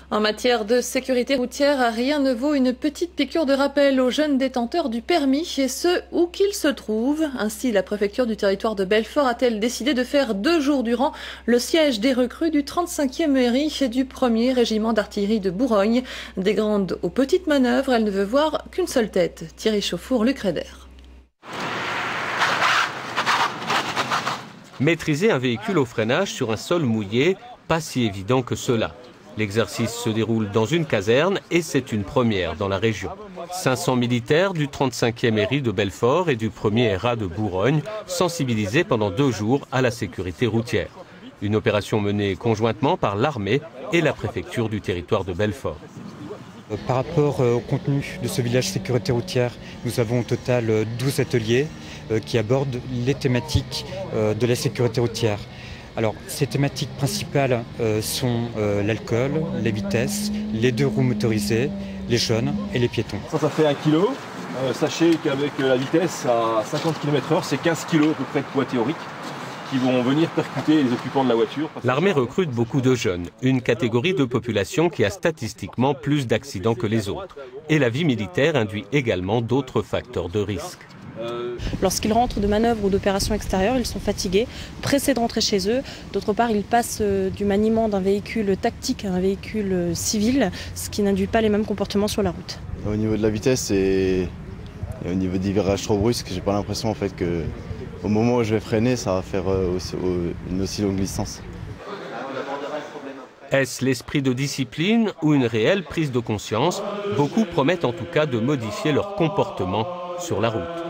En matière de sécurité routière, rien ne vaut une petite piqûre de rappel aux jeunes détenteurs du permis, et ce, où qu'ils se trouvent. Ainsi, la préfecture du territoire de Belfort a-t-elle décidé de faire 2 jours durant le siège des recrues du 35e ERI et du 1er régiment d'artillerie de Bourgogne. Des grandes aux petites manœuvres, elle ne veut voir qu'une seule tête. Thierry Chauffour, Luc Reder. Maîtriser un véhicule au freinage sur un sol mouillé, pas si évident que cela. L'exercice se déroule dans une caserne et c'est une première dans la région. 500 militaires du 35e ERI de Belfort et du 1er ERA de Bourgogne sensibilisés pendant 2 jours à la sécurité routière. Une opération menée conjointement par l'armée et la préfecture du territoire de Belfort. Par rapport au contenu de ce village sécurité routière, nous avons au total 12 ateliers qui abordent les thématiques de la sécurité routière. Alors, ces thématiques principales sont l'alcool, les vitesses, les 2 roues motorisées, les jeunes et les piétons. Ça fait 1 kg. Sachez qu'avec la vitesse à 50 km/h, c'est 15 kg à peu près de poids théorique qui vont venir percuter les occupants de la voiture. L'armée recrute beaucoup de jeunes, une catégorie de population qui a statistiquement plus d'accidents que les autres. Et la vie militaire induit également d'autres facteurs de risque. Lorsqu'ils rentrent de manœuvres ou d'opérations extérieures, ils sont fatigués, pressés de rentrer chez eux. D'autre part, ils passent du maniement d'un véhicule tactique à un véhicule civil, ce qui n'induit pas les mêmes comportements sur la route. Au niveau de la vitesse et au niveau des virages trop brusques, j'ai pas l'impression en fait que au moment où je vais freiner, ça va faire une aussi longue distance. Est-ce l'esprit de discipline ou une réelle prise de conscience? Beaucoup promettent en tout cas de modifier leur comportement sur la route.